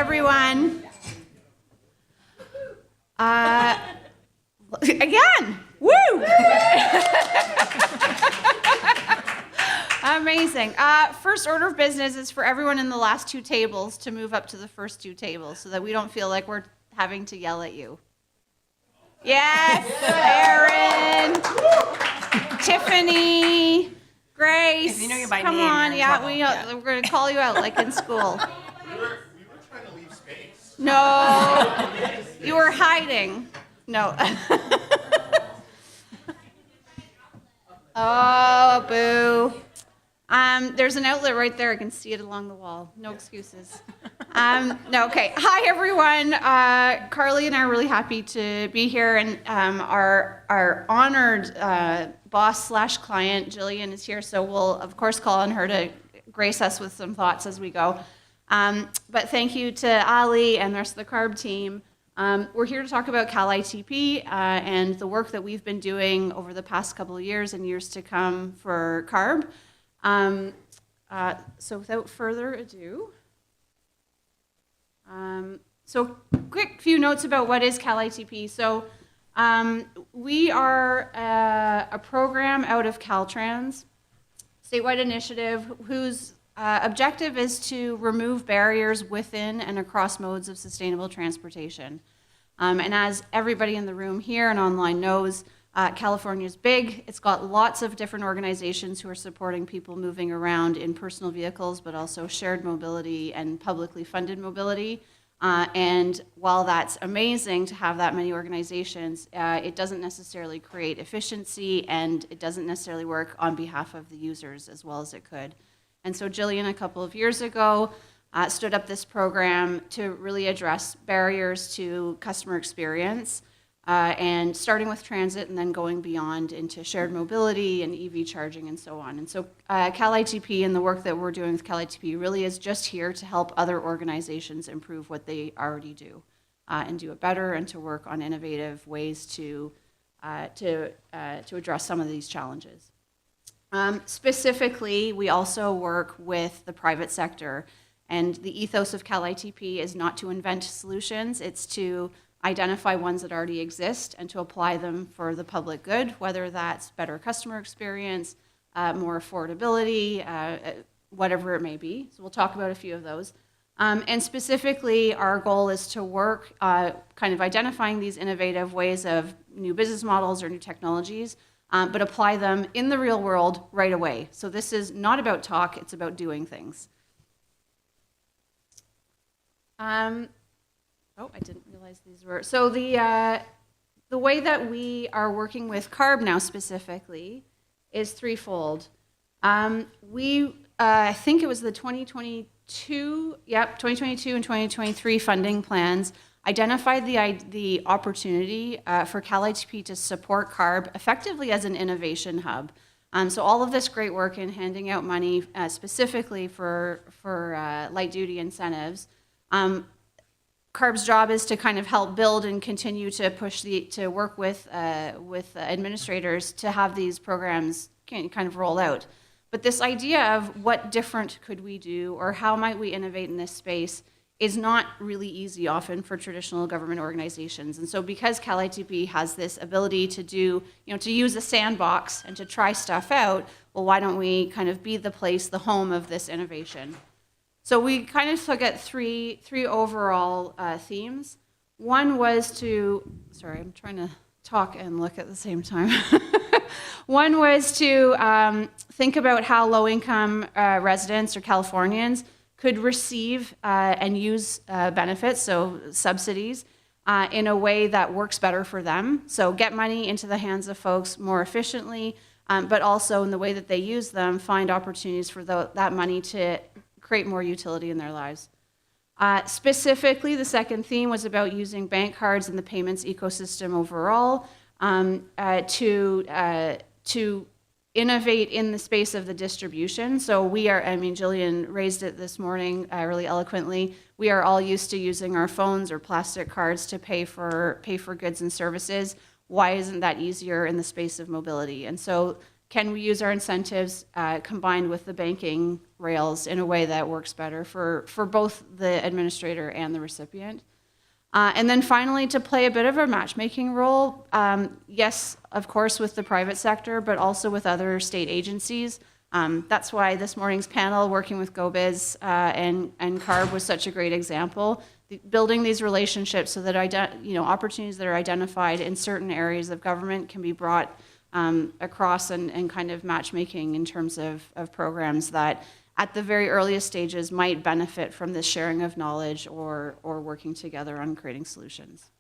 everyone. Again, woo! Amazing. First order of business is for everyone in the last two tables to move up to the first two tables so that we don't feel like we're having to yell at you. Yes, Erin, Tiffany, Grace. If you know you by come name, on, you're in trouble. we're going to call you out like in school. We were trying to leave space. No, you were hiding. No. Oh, boo. There's an outlet right there. I can see it along the wall. No excuses. No, okay. Hi, everyone. Carley and I are really happy to be here, and our honored boss/client, Jillian, is here, so we'll, of course, call on her to grace us with some thoughts as we go. But thank you to Ali and the rest of the CARB team. We're here to talk about Cal-ITP and the work that we've been doing over the past couple of years and years to come for CARB. So without further ado, so quick few notes about what is Cal-ITP. So we are a program out of Caltrans, statewide initiative whose objective is to remove barriers within and across modes of sustainable transportation. And as everybody in the room here and online knows, California's big. It's got lots of different organizations who are supporting people moving around in personal vehicles, but also shared mobility and publicly funded mobility. And while that's amazing to have that many organizations, it doesn't necessarily create efficiency, and it doesn't necessarily work on behalf of the users as well as it could. And so Jillian, a couple of years ago, stood up this program to really address barriers to customer experience, and starting with transit and then going beyond into shared mobility and EV charging and so on. And so Cal-ITP and the work that we're doing with Cal-ITP really is just here to help other organizations improve what they already do and do it better, and to work on innovative ways to address some of these challenges. Specifically, we also work with the private sector, and the ethos of Cal-ITP is not to invent solutions, it's to identify ones that already exist and to apply them for the public good, whether that's better customer experience, more affordability, whatever it may be. So we'll talk about a few of those. And specifically, our goal is to work kind of identifying these innovative ways of new business models or new technologies, but apply them in the real world right away. So this is not about talk, it's about doing things. Oh, I didn't realize these were. So the way that we are working with CARB now specifically is threefold. I think it was the 2022 and 2023 funding plans identified the opportunity for Cal-ITP to support CARB effectively as an innovation hub. So all of this great work in handing out money specifically for light duty incentives. CARB's job is to kind of help build and continue to push to work with administrators to have these programs kind of roll out. But this idea of what different could we do, or how might we innovate in this space, is not really easy often for traditional government organizations. And so because Cal-ITP has this ability to do, to use a sandbox and to try stuff out, well, why don't we kind of be the place, the home of this innovation? So we kind of look at three overall themes. One was sorry, I'm trying to talk and look at the same time. One was to think about how low-income residents or Californians could receive and use benefits, so subsidies, in a way that works better for them. So get money into the hands of folks more efficiently, but also in the way that they use them, find opportunities for that money to create more utility in their lives. Specifically, the second theme was about using bank cards and the payments ecosystem overall to innovate in the space of the distribution. So Jillian raised it this morning really eloquently. We are all used to using our phones or plastic cards to pay for goods and services. Why isn't that easier in the space of mobility? And so can we use our incentives combined with the banking rails in a way that works better for both the administrator and the recipient? And then finally, to play a bit of a matchmaking role, yes, of course, with the private sector, but also with other state agencies. That's why this morning's panel, working with GoBiz and CARB, was such a great example. Building these relationships so that opportunities that are identified in certain areas of government can be brought across and kind of matchmaking in terms of programs that at the very earliest stages might benefit from this sharing of knowledge or working together on creating solutions.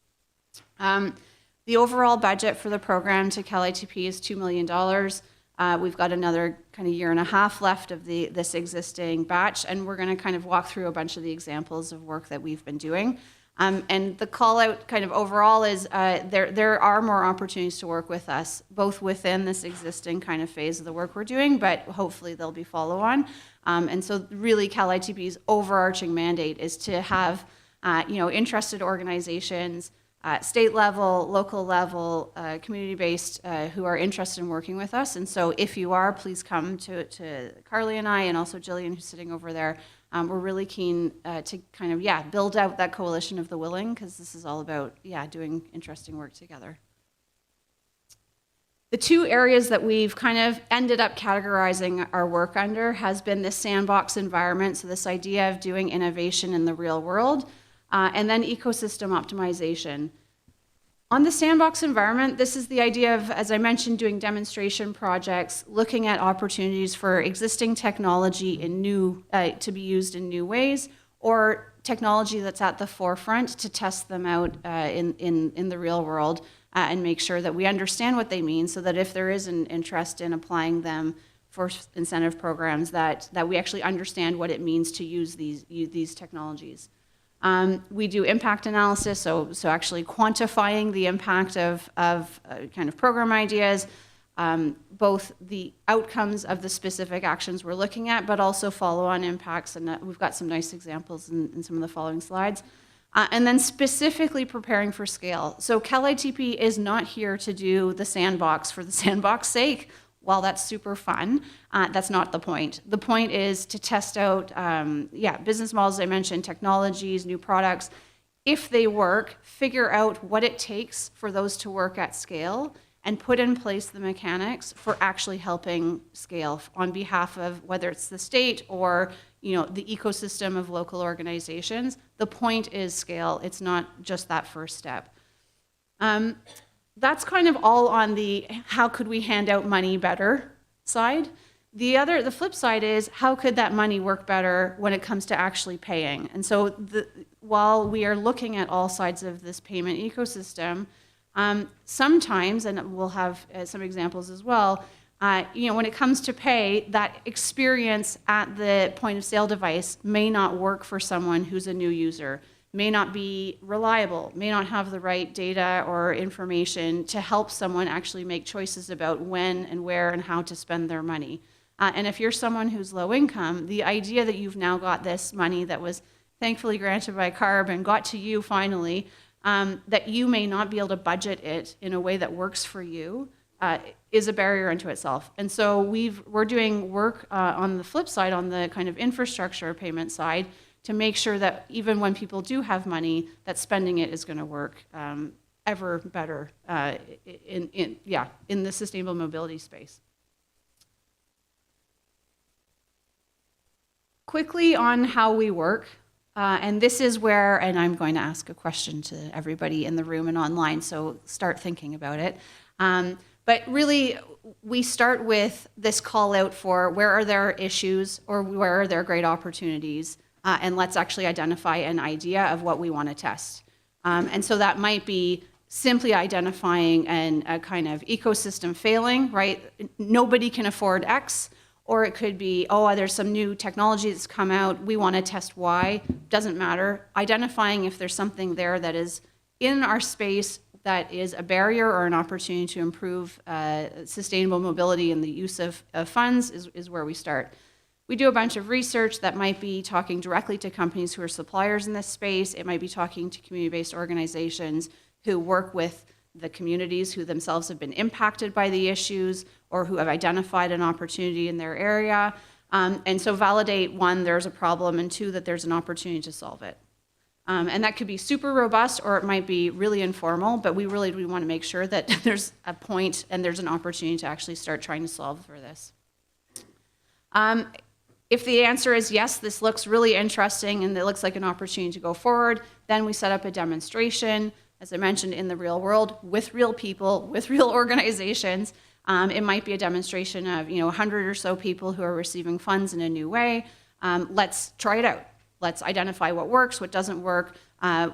The overall budget for the program to Cal-ITP is $2 million. We've got another kind of year and a half left of this existing batch, and we're going to kind of walk through a bunch of the examples of work that we've been doing. And the call out kind of overall is there are more opportunities to work with us, both within this existing kind of phase of the work we're doing, but hopefully there'll be follow-on. And so really Cal-ITP's overarching mandate is to have interested organizations, state level, local level, community-based, who are interested in working with us. And so if you are, please come to Carley and I, and also Jillian, who's sitting over there. We're really keen to kind of, build out that coalition of the willing, because this is all about, doing interesting work together. The two areas that we've kind of ended up categorizing our work under has been this sandbox environment, so this idea of doing innovation in the real world, and then ecosystem optimization. On the sandbox environment, this is the idea of, as I mentioned, doing demonstration projects, looking at opportunities for existing technology to be used in new ways, or technology that's at the forefront to test them out in the real world and make sure that we understand what they mean, so that if there is an interest in applying them for incentive programs, that we actually understand what it means to use these technologies. We do impact analysis, so actually quantifying the impact of kind of program ideas, both the outcomes of the specific actions we're looking at, but also follow-on impacts, and we've got some nice examples in some of the following slides. And then specifically preparing for scale. So Cal-ITP is not here to do the sandbox for the sandbox sake. While that's super fun, that's not the point. The point is to test out, business models, I mentioned, technologies, new products. If they work, figure out what it takes for those to work at scale and put in place the mechanics for actually helping scale on behalf of whether it's the state or the ecosystem of local organizations. The point is scale. It's not just that first step. That's kind of all on the how could we hand out money better side. The flip side is how could that money work better when it comes to actually paying. And so while we are looking at all sides of this payment ecosystem, sometimes, and we'll have some examples as well, when it comes to pay, that experience at the point of sale device may not work for someone who's a new user, may not be reliable, may not have the right data or information to help someone actually make choices about when and where and how to spend their money. And if you're someone who's low income, the idea that you've now got this money that was thankfully granted by CARB and got to you finally, that you may not be able to budget it in a way that works for you, is a barrier unto itself. And so we're doing work on the flip side, on the kind of infrastructure payment side, to make sure that even when people do have money, that spending it is going to work ever better in the sustainable mobility space. Quickly on how we work, and this is where, and I'm going to ask a question to everybody in the room and online, so start thinking about it. But really, we start with this call out for where are there issues or where are there great opportunities, and let's actually identify an idea of what we want to test. And so that might be simply identifying a kind of ecosystem failing, right? Nobody can afford X, or it could be, there's some new technology that's come out, we want to test Y, doesn't matter. Identifying if there's something there that is in our space that is a barrier or an opportunity to improve sustainable mobility and the use of funds is where we start. We do a bunch of research that might be talking directly to companies who are suppliers in this space. It might be talking to community-based organizations who work with the communities who themselves have been impacted by the issues or who have identified an opportunity in their area. And so validate, one, there's a problem, and two, that there's an opportunity to solve it. And that could be super robust, or it might be really informal, but we want to make sure that there's a point and there's an opportunity to actually start trying to solve for this. If the answer is yes, this looks really interesting and it looks like an opportunity to go forward, then we set up a demonstration, as I mentioned, in the real world, with real people, with real organizations. It might be a demonstration of 100 or so people who are receiving funds in a new way. Let's try it out. Let's identify what works, what doesn't work,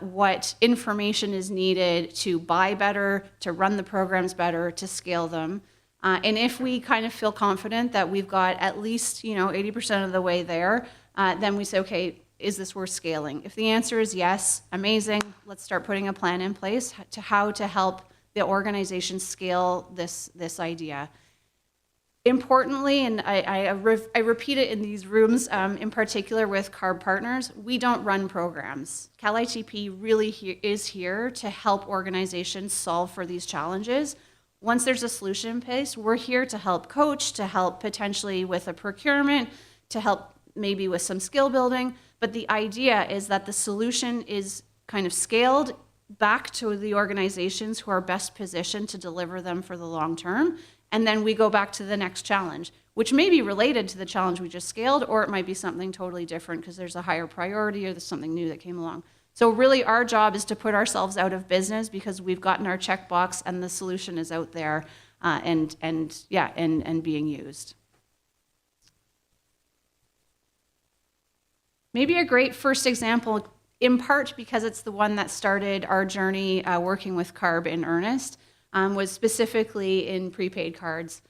what information is needed to buy better, to run the programs better, to scale them. And if we kind of feel confident that we've got at least 80% of the way there, then we say, okay, is this worth scaling? If the answer is yes, amazing. Let's start putting a plan in place to how to help the organization scale this idea. Importantly, and I repeat it in these rooms, in particular with CARB partners, we don't run programs. Cal-ITP really is here to help organizations solve for these challenges. Once there's a solution in place, we're here to help coach, to help potentially with a procurement, to help maybe with some skill building. But the idea is that the solution is kind of scaled back to the organizations who are best positioned to deliver them for the long term. And then we go back to the next challenge, which may be related to the challenge we just scaled, or it might be something totally different because there's a higher priority or there's something new that came along. So really our job is to put ourselves out of business because we've gotten our checkbox and the solution is out there and being used. Maybe a great first example, in part because it's the one that started our journey working with CARB in earnest, was specifically in prepaid cards.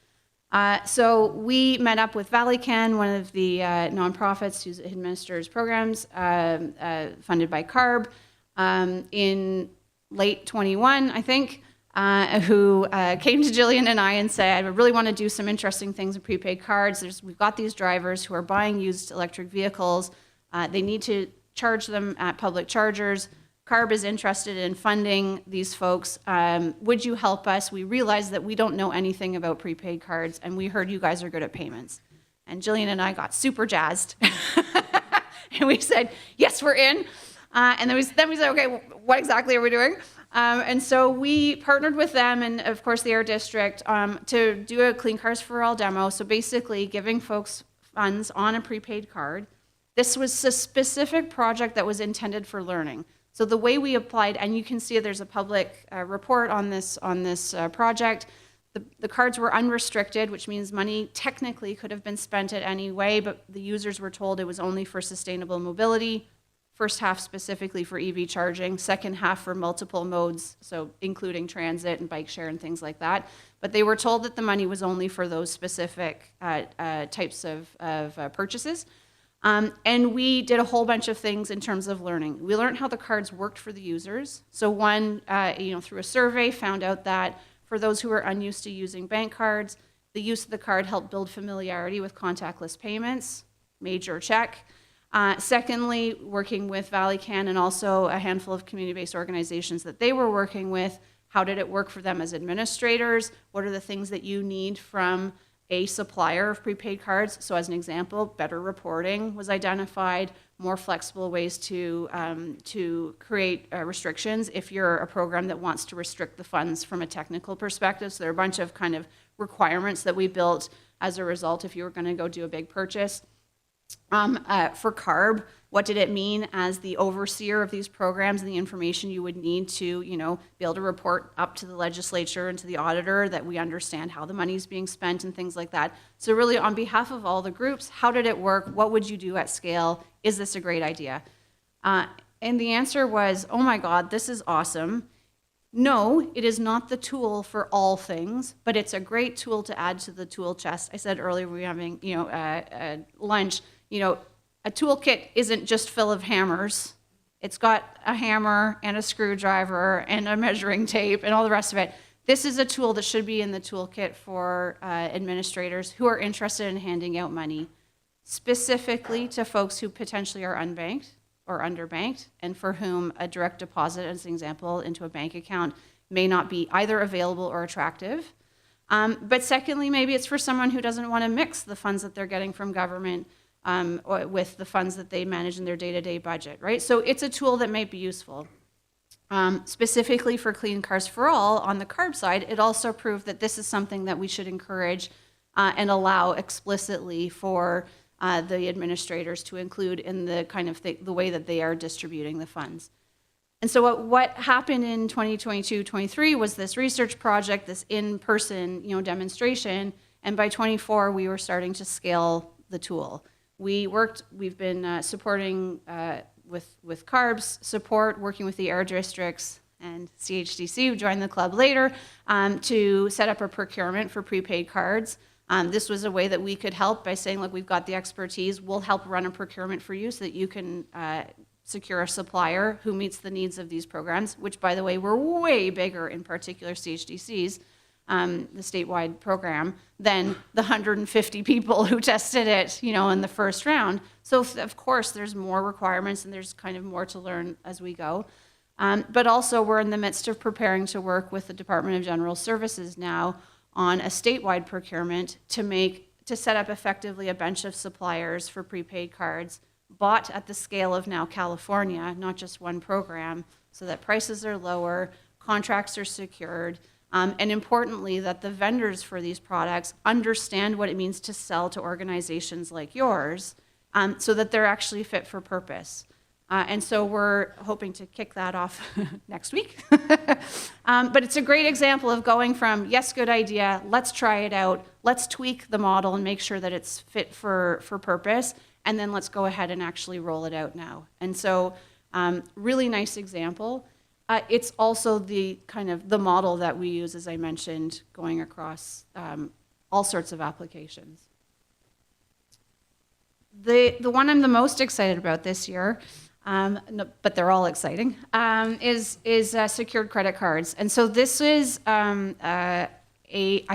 So we met up with ValleyCan, one of the nonprofits who administers programs funded by CARB, in late 21, I think, who came to Jillian and I and said, I really want to do some interesting things with prepaid cards. We've got these drivers who are buying used electric vehicles. They need to charge them at public chargers. CARB is interested in funding these folks. Would you help us? We realized that we don't know anything about prepaid cards, and we heard you guys are good at payments. And Jillian and I got super jazzed. And we said, yes, we're in. And then we said, okay, what exactly are we doing? And so we partnered with them and, of course, the Air District to do a Clean Cars for All demo. So basically giving folks funds on a prepaid card. This was a specific project that was intended for learning. So the way we applied, and you can see there's a public report on this project. The cards were unrestricted, which means money technically could have been spent at any way, but the users were told it was only for sustainable mobility. First half specifically for EV charging, second half for multiple modes, so including transit and bike share and things like that. But they were told that the money was only for those specific types of purchases. And we did a whole bunch of things in terms of learning. We learned how the cards worked for the users. So one, through a survey, found out that for those who are unused to using bank cards, the use of the card helped build familiarity with contactless payments, major check. Secondly, working with ValleyCan and also a handful of community-based organizations that they were working with, how did it work for them as administrators? What are the things that you need from a supplier of prepaid cards? So as an example, better reporting was identified, more flexible ways to create restrictions if you're a program that wants to restrict the funds from a technical perspective. So there are a bunch of kind of requirements that we built as a result if you were going to go do a big purchase. For CARB, what did it mean as the overseer of these programs and the information you would need to, be able to report up to the legislature and to the auditor that we understand how the money is being spent and things like that. So really on behalf of all the groups, how did it work? What would you do at scale? Is this a great idea? And the answer was, oh my God, this is awesome. No, it is not the tool for all things, but it's a great tool to add to the tool chest. I said earlier we were having, lunch. A toolkit isn't just full of hammers. It's got a hammer and a screwdriver and a measuring tape and all the rest of it. This is a tool that should be in the toolkit for administrators who are interested in handing out money, specifically to folks who potentially are unbanked or underbanked, and for whom a direct deposit, as an example, into a bank account may not be either available or attractive. But secondly, maybe it's for someone who doesn't want to mix the funds that they're getting from government with the funds that they manage in their day-to-day budget, right? So it's a tool that may be useful. Specifically for Clean Cars for All, on the CARB side, it also proved that this is something that we should encourage and allow explicitly for the administrators to include in the kind of the way that they are distributing the funds. And so what happened in 2022-23 was this research project, this in-person demonstration, and by 24 we were starting to scale the tool. We've been supporting with CARB's support, working with the air districts and CHDC, who joined the club later, to set up a procurement for prepaid cards. This was a way that we could help by saying, look, we've got the expertise, we'll help run a procurement for you so that you can secure a supplier who meets the needs of these programs, which, by the way, were way bigger, in particular CHDC's, the statewide program, than the 150 people who tested it, in the first round. So, of course, there's more requirements and there's kind of more to learn as we go. But also, we're in the midst of preparing to work with the Department of General Services now on a statewide procurement to set up effectively a bench of suppliers for prepaid cards bought at the scale of now California, not just one program, so that prices are lower, contracts are secured, and importantly, that the vendors for these products understand what it means to sell to organizations like yours, so that they're actually fit for purpose. And so we're hoping to kick that off next week. But it's a great example of going from, yes, good idea, let's try it out, let's tweak the model and make sure that it's fit for purpose, and then let's go ahead and actually roll it out now. And so really nice example. It's also the kind of the model that we use, as I mentioned, going across all sorts of applications. The one I'm the most excited about this year, but they're all exciting, is secured credit cards. And so this is I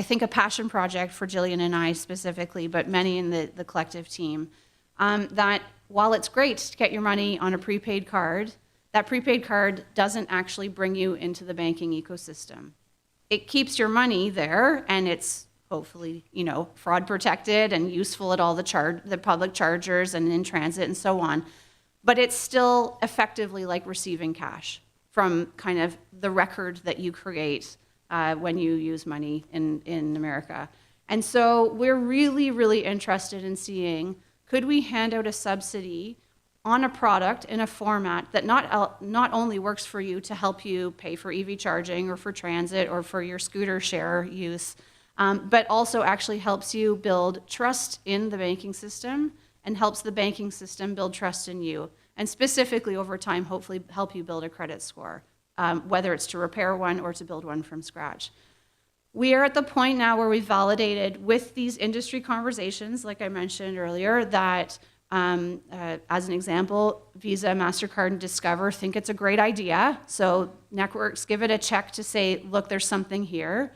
think a passion project for Jillian and I specifically, but many in the collective team, that while it's great to get your money on a prepaid card, that prepaid card doesn't actually bring you into the banking ecosystem. It keeps your money there, and it's hopefully, fraud protected and useful at all the public chargers and in transit and so on. But it's still effectively like receiving cash from kind of the record that you create when you use money in America. And so we're really, really interested in seeing, could we hand out a subsidy on a product in a format that not only works for you to help you pay for EV charging or for transit or for your scooter share use, but also actually helps you build trust in the banking system and helps the banking system build trust in you, and specifically over time, hopefully help you build a credit score, whether it's to repair one or to build one from scratch. We are at the point now where we've validated with these industry conversations, like I mentioned earlier, that as an example, Visa, MasterCard, and Discover think it's a great idea. So networks give it a check to say, look, there's something here.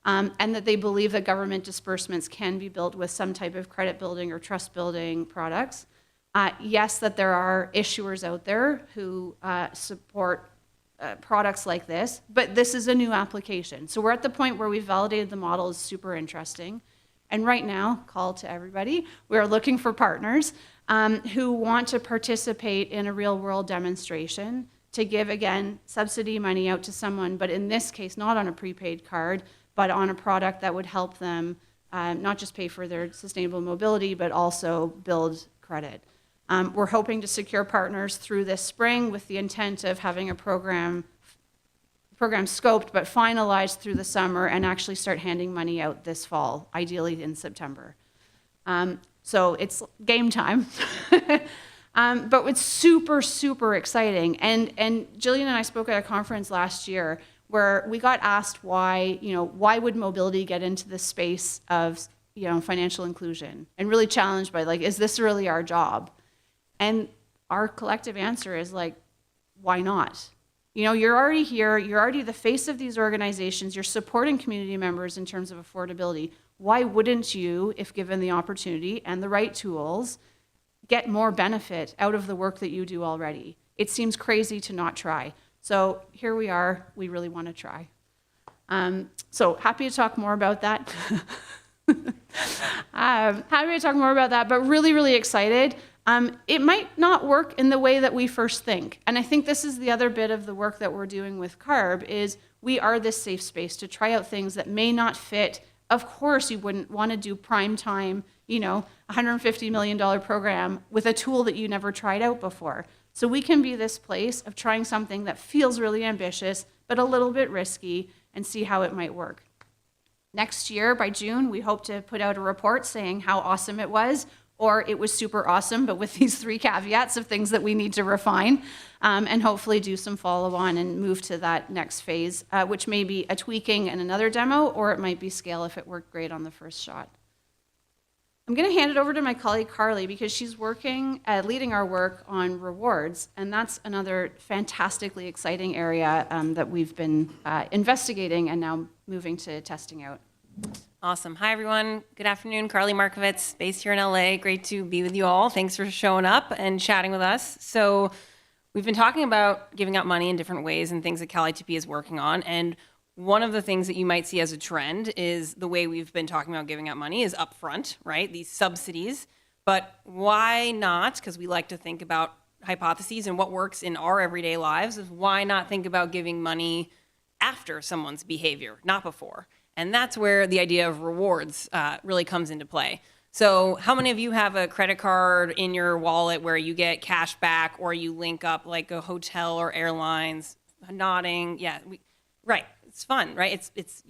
And that they believe that government disbursements can be built with some type of credit building or trust building products. Yes, that there are issuers out there who support products like this, but this is a new application. So we're at the point where we've validated the model is super interesting. And right now, call to everybody, we are looking for partners who want to participate in a real world demonstration to give, again, subsidy money out to someone, but in this case, not on a prepaid card, but on a product that would help them not just pay for their sustainable mobility, but also build credit. We're hoping to secure partners through this spring with the intent of having a program scoped but finalized through the summer and actually start handing money out this fall, ideally in September. So it's game time. But it's super, super exciting. And Jillian and I spoke at a conference last year where we got asked why would mobility get into the space of, financial inclusion, and really challenged by is this really our job? And our collective answer is why not? You're already here, you're already the face of these organizations, you're supporting community members in terms of affordability. Why wouldn't you, if given the opportunity and the right tools, get more benefit out of the work that you do already? It seems crazy to not try. So here we are, we really want to try. So happy to talk more about that. Happy to talk more about that, but really, really excited. It might not work in the way that we first think. And I think this is the other bit of the work that we're doing with CARB is we are this safe space to try out things that may not fit. Of course, you wouldn't want to do prime time, $150 million program with a tool that you never tried out before. So we can be this place of trying something that feels really ambitious, but a little bit risky, and see how it might work. Next year, by June, we hope to put out a report saying how awesome it was, or it was super awesome, but with these 3 caveats of things that we need to refine, and hopefully do some follow-on and move to that next phase, which may be a tweaking and another demo, or it might be scale if it worked great on the first shot. I'm going to hand it over to my colleague Carley because she's leading our work on rewards, and that's another fantastically exciting area that we've been investigating and now moving to testing out. Awesome. Hi, everyone. Good afternoon. Carley Markovitz, based here in LA. Great to be with you all. Thanks for showing up and chatting with us. So we've been talking about giving out money in different ways and things that Cal-ITP is working on. And one of the things that you might see as a trend is the way we've been talking about giving out money is upfront, right? These subsidies. But why not? Because we like to think about hypotheses and what works in our everyday lives. Is why not think about giving money after someone's behavior, not before? And that's where the idea of rewards really comes into play. So how many of you have a credit card in your wallet where you get cash back or you link up like a hotel or airlines? Nodding. Yeah, right. It's fun, right? It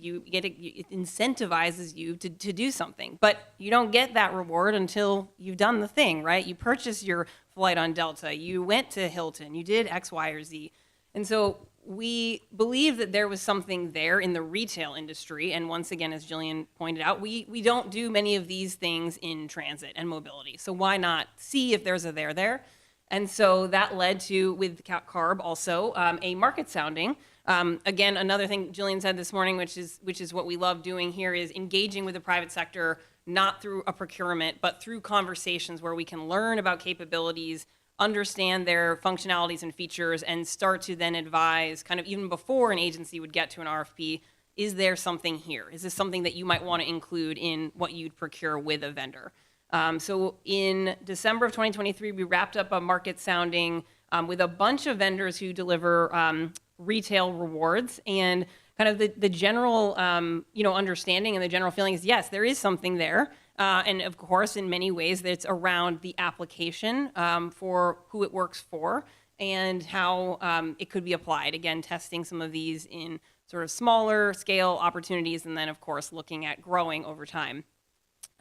incentivizes you to do something, but you don't get that reward until you've done the thing, right? You purchased your flight on Delta, you went to Hilton, you did X, Y, or Z. And so we believe that there was something there in the retail industry. And once again, as Jillian pointed out, we don't do many of these things in transit and mobility. So why not see if there's a there? And so that led to, with CARB also, a market sounding. Again, another thing Jillian said this morning, which is what we love doing here, is engaging with the private sector, not through a procurement, but through conversations where we can learn about capabilities, understand their functionalities and features, and start to then advise, kind of even before an agency would get to an RFP, is there something here? Is this something that you might want to include in what you'd procure with a vendor? So in December of 2023, we wrapped up a market sounding with a bunch of vendors who deliver retail rewards, and kind of the general understanding and the general feeling is, yes, there is something there. And of course, in many ways, it's around the application for who it works for and how it could be applied. Again, testing some of these in sort of smaller scale opportunities, and then of course, looking at growing over time.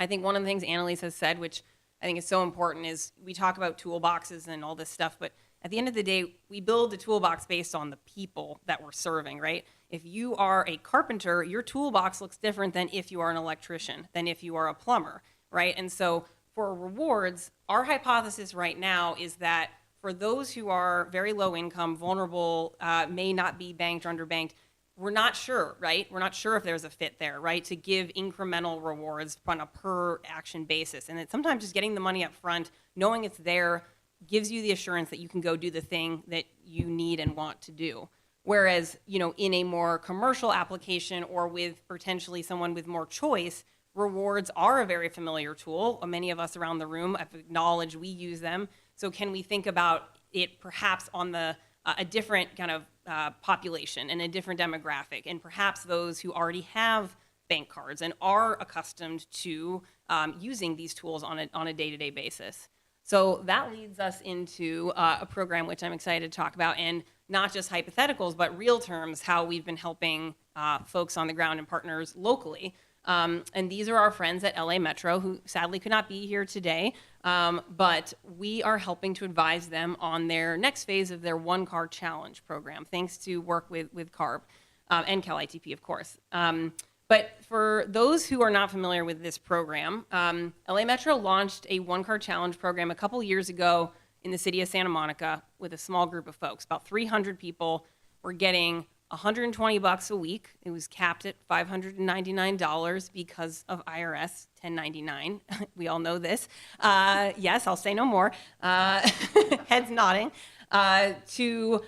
I think one of the things Annalise has said, which I think is so important, is we talk about toolboxes and all this stuff, but at the end of the day, we build a toolbox based on the people that we're serving, right? If you are a carpenter, your toolbox looks different than if you are an electrician, than if you are a plumber, right? And so for rewards, our hypothesis right now is that for those who are very low income, vulnerable, may not be banked or underbanked, we're not sure, right? We're not sure if there's a fit there, right? To give incremental rewards on a per action basis. And it's sometimes just getting the money up front, knowing it's there, gives you the assurance that you can go do the thing that you need and want to do. Whereas, in a more commercial application or with potentially someone with more choice, rewards are a very familiar tool. Many of us around the room have acknowledged we use them. So can we think about it perhaps on a different kind of population and a different demographic, and perhaps those who already have bank cards and are accustomed to using these tools on a day-to-day basis. So that leads us into a program which I'm excited to talk about, and not just hypotheticals, but real terms, how we've been helping folks on the ground and partners locally. And these are our friends at LA Metro, who sadly could not be here today, but we are helping to advise them on their next phase of their One Car Challenge program, thanks to work with CARB and Cal-ITP, of course. But for those who are not familiar with this program, LA Metro launched a One Car Challenge program a couple years ago in the city of Santa Monica with a small group of folks. About 300 people were getting $120 a week. It was capped at $599 because of IRS 1099. We all know this. Yes, I'll say no more. Heads nodding. To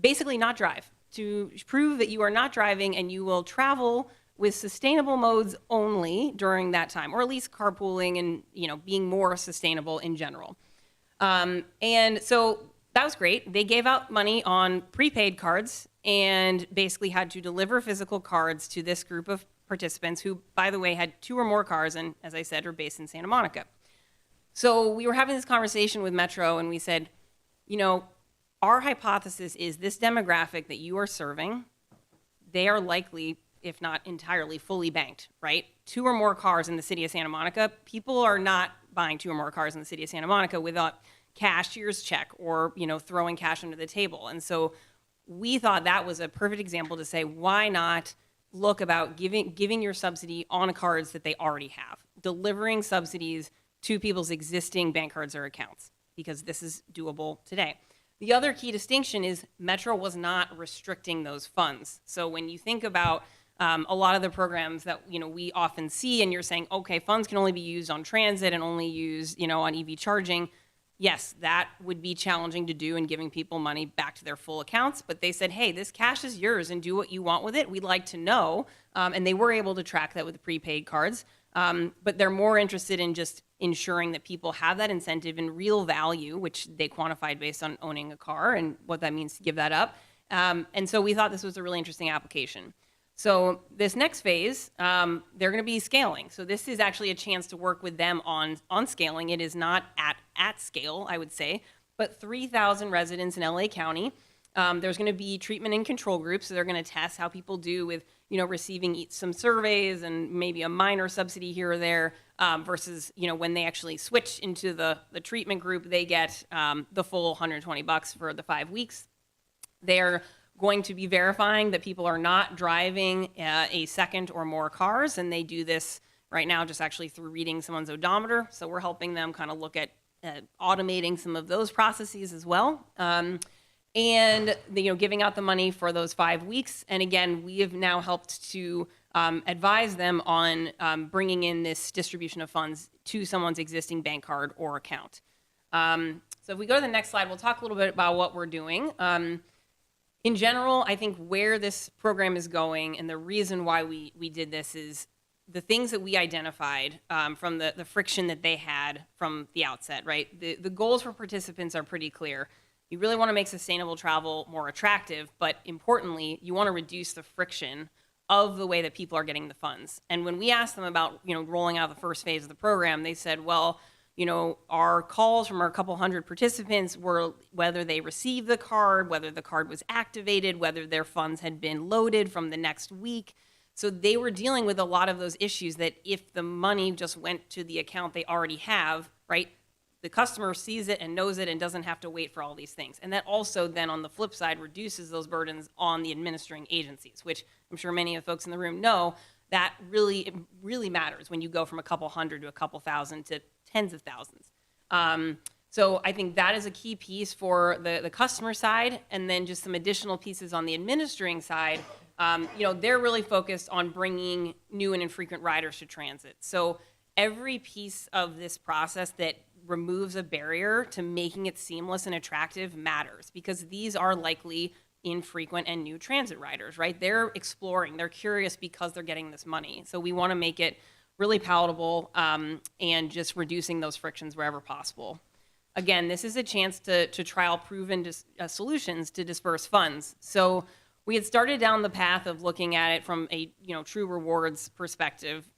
basically not drive. to prove that you are not driving and you will travel with sustainable modes only during that time, or at least carpooling and, being more sustainable in general. And so that was great. They gave out money on prepaid cards and basically had to deliver physical cards to this group of participants who, by the way, had 2 or more cars and, as I said, are based in Santa Monica. So we were having this conversation with Metro and we said, our hypothesis is this demographic that you are serving, they are likely, if not entirely, fully banked, right? 2 or more cars in the city of Santa Monica. People are not buying 2 or more cars in the city of Santa Monica without cashier's check or, throwing cash under the table. And so we thought that was a perfect example to say, why not look about giving your subsidy on cards that they already have, delivering subsidies to people's existing bank cards or accounts, because this is doable today. The other key distinction is Metro was not restricting those funds. So when you think about a lot of the programs that we often see, and you're saying, okay, funds can only be used on transit and only used on EV charging. Yes, that would be challenging to do in giving people money back to their full accounts. But they said, hey, this cash is yours and do what you want with it. We'd like to know. And they were able to track that with the prepaid cards. But they're more interested in just ensuring that people have that incentive and real value, which they quantified based on owning a car and what that means to give that up. And so we thought this was a really interesting application. So this next phase, they're going to be scaling. So this is actually a chance to work with them on scaling. It is not at scale, I would say, but 3,000 residents in LA County. There's going to be treatment and control groups. So they're going to test how people do with, receiving some surveys and maybe a minor subsidy here or there versus, when they actually switch into the treatment group, they get the full $120 for the 5 weeks. They're going to be verifying that people are not driving a second or more cars, and they do this right now just actually through reading someone's odometer. So we're helping them kind of look at automating some of those processes as well. And giving out the money for those 5 weeks. And again, we have now helped to advise them on bringing in this distribution of funds to someone's existing bank card or account. So if we go to the next slide, we'll talk a little bit about what we're doing. In general, I think where this program is going and the reason why we did this is the things that we identified from the friction that they had from the outset, right? The goals for participants are pretty clear. You really want to make sustainable travel more attractive, but importantly, you want to reduce the friction of the way that people are getting the funds. And when we asked them about, rolling out the first phase of the program, they said, well, our calls from our couple hundred participants were whether they received the card, whether the card was activated, whether their funds had been loaded from the next week. So they were dealing with a lot of those issues that if the money just went to the account they already have, right, the customer sees it and knows it and doesn't have to wait for all these things. And that also then on the flip side reduces those burdens on the administering agencies, which I'm sure many of the folks in the room know that really matters when you go from a couple hundred to a couple thousand to tens of thousands. So I think that is a key piece for the customer side, and then just some additional pieces on the administering side. They're really focused on bringing new and infrequent riders to transit. So every piece of this process that removes a barrier to making it seamless and attractive matters, because these are likely infrequent and new transit riders, right? They're exploring, they're curious because they're getting this money. So we want to make it really palatable and just reducing those frictions wherever possible. Again, this is a chance to trial proven solutions to disperse funds. So we had started down the path of looking at it from a true rewards perspective.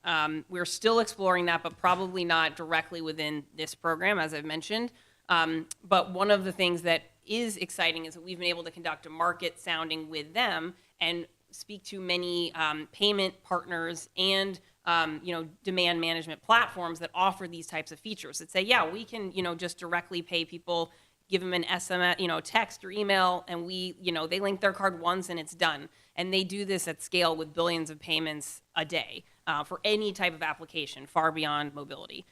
We're still exploring that, but probably not directly within this program, as I've mentioned. But one of the things that is exciting is that we've been able to conduct a market sounding with them and speak to many payment partners and demand management platforms that offer these types of features that say, yeah, we can just directly pay people, give them an SMS, text or email, and they link their card once and it's done. And they do this at scale with billions of payments a day for any type of application, far beyond mobility.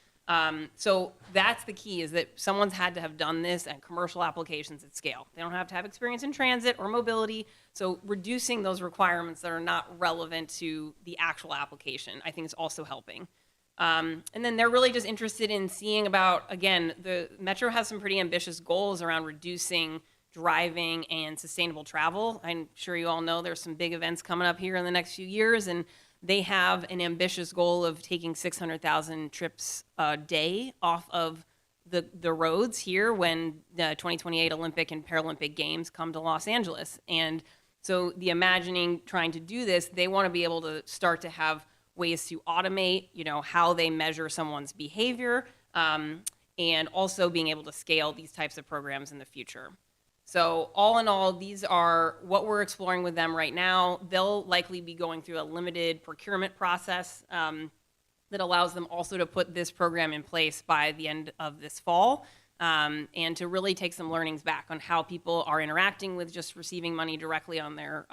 So that's the key, is that someone's had to have done this at commercial applications at scale. They don't have to have experience in transit or mobility. So reducing those requirements that are not relevant to the actual application, I think is also helping. And then they're really just interested in seeing about, again, the Metro has some pretty ambitious goals around reducing driving, and sustainable travel. I'm sure you all know there's some big events coming up here in the next few years, and they have an ambitious goal of taking 600,000 trips a day off of the roads here when the 2028 Olympic and Paralympic Games come to Los Angeles. And so the imagining trying to do this, they want to be able to start to have ways to automate, how they measure someone's behavior, and also being able to scale these types of programs in the future. So all in all, these are what we're exploring with them right now. They'll likely be going through a limited procurement process that allows them also to put this program in place by the end of this fall, and to really take some learnings back on how people are interacting with just receiving money directly on their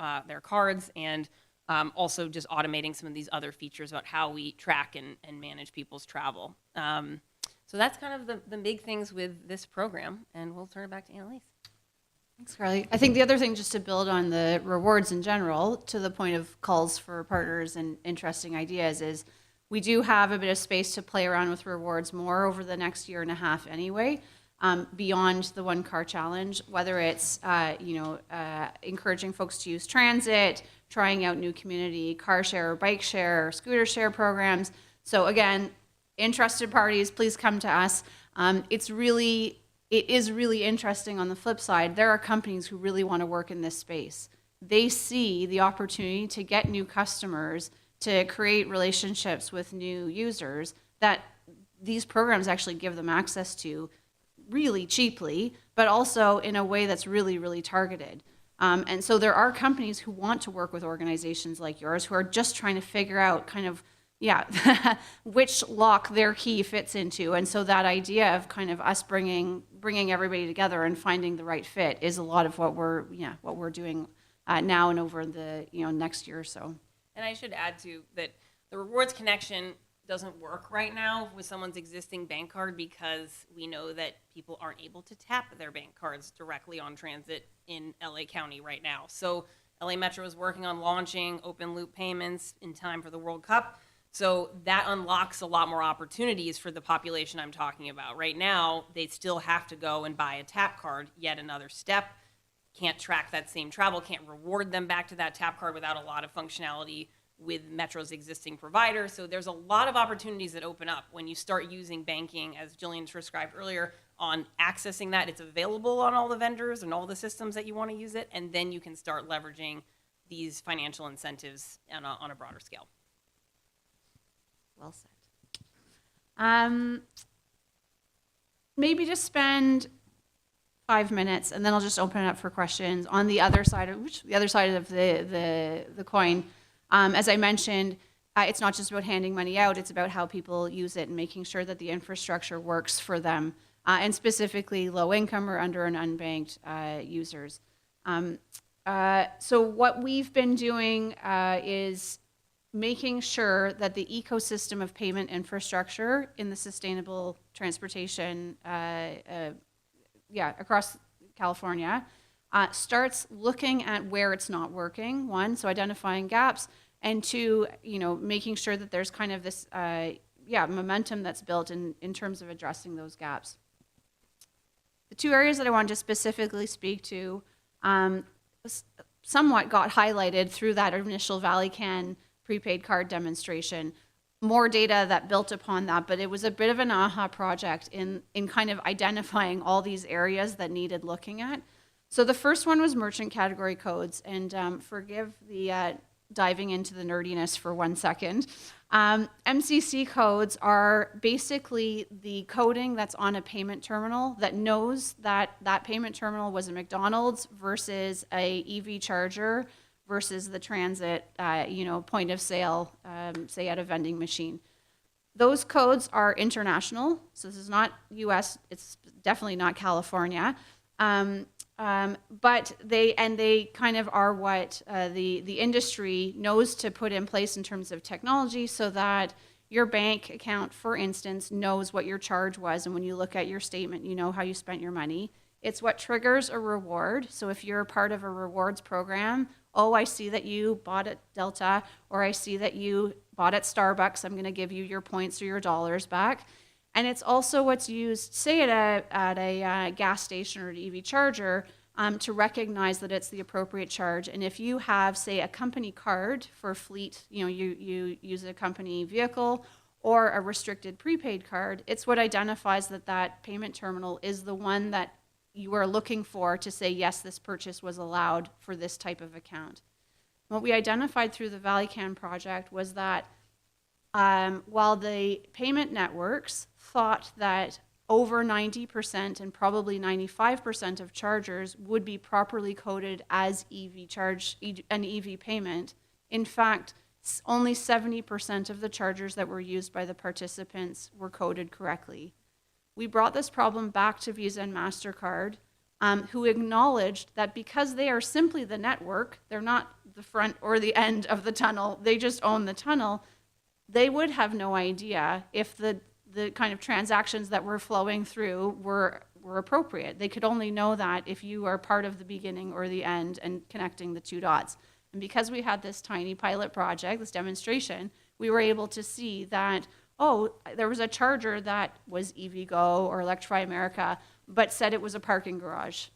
cards, and also just automating some of these other features about how we track and manage people's travel. So that's kind of the big things with this program, and we'll turn it back to Annalise. Thanks, Carly. I think the other thing, just to build on the rewards in general, to the point of calls for partners and interesting ideas, is we do have a bit of space to play around with rewards more over the next year and a half anyway, beyond the one car challenge, whether it's encouraging folks to use transit, trying out new community car share, bike share, scooter share programs. So again, interested parties, please come to us. It is really interesting on the flip side. There are companies who really want to work in this space. They see the opportunity to get new customers, to create relationships with new users that these programs actually give them access to really cheaply, but also in a way that's really, really targeted. And so there are companies who want to work with organizations like yours who are just trying to figure out kind of which lock their key fits into. And so that idea of kind of us bringing everybody together and finding the right fit is a lot of what we're doing now and over the next year or so. And I should add too that the rewards connection doesn't work right now with someone's existing bank card because we know that people aren't able to tap their bank cards directly on transit in LA County right now. So LA Metro is working on launching open loop payments in time for the World Cup. So that unlocks a lot more opportunities for the population I'm talking about. Right now, they still have to go and buy a tap card, yet another step. Can't track that same travel, can't reward them back to that tap card without a lot of functionality with Metro's existing provider. So there's a lot of opportunities that open up when you start using banking, as Jillian described earlier, on accessing that. It's available on all the vendors and all the systems that you want to use it, and then you can start leveraging these financial incentives on a broader scale. Well said. Maybe just spend 5 minutes, and then I'll just open it up for questions on the other side of the coin. As I mentioned, it's not just about handing money out; it's about how people use it and making sure that the infrastructure works for them, and specifically low-income or under and unbanked users. So what we've been doing is making sure that the ecosystem of payment infrastructure in the sustainable transportation across California starts looking at where it's not working, one, so identifying gaps, and two, making sure that there's kind of this momentum that's built in terms of addressing those gaps. The two areas that I wanted to specifically speak to somewhat got highlighted through that initial Valley Can prepaid card demonstration. More data that built upon that, but it was a bit of an aha project in kind of identifying all these areas that needed looking at. So the first one was merchant category codes, and forgive the diving into the nerdiness for 1 second. MCC codes are basically the coding that's on a payment terminal that knows that that payment terminal was a McDonald's versus a EV charger versus the transit, point of sale, say at a vending machine. Those codes are international, so this is not US, it's definitely not California, but they kind of are what the industry knows to put in place in terms of technology so that your bank account, for instance, knows what your charge was, and when you look at your statement, you know how you spent your money. It's what triggers a reward. So if you're part of a rewards program, oh, I see that you bought at Delta, or I see that you bought at Starbucks, I'm going to give you your points or your dollars back. And it's also what's used, say at a gas station or an EV charger, to recognize that it's the appropriate charge. And if you have, say, a company card for fleet, you use a company vehicle or a restricted prepaid card, it's what identifies that payment terminal is the one that you are looking for to say, yes, this purchase was allowed for this type of account. What we identified through the ValleyCan project was that while the payment networks thought that over 90% and probably 95% of chargers would be properly coded as an EV payment, in fact, only 70% of the chargers that were used by the participants were coded correctly. We brought this problem back to Visa and MasterCard, who acknowledged that because they are simply the network, they're not the front or the end of the tunnel, they just own the tunnel, they would have no idea if the kind of transactions that were flowing through were appropriate. They could only know that if you are part of the beginning or the end and connecting the two dots. And because we had this tiny pilot project, this demonstration, we were able to see that, oh, there was a charger that was EVgo or Electrify America, but said it was a parking garage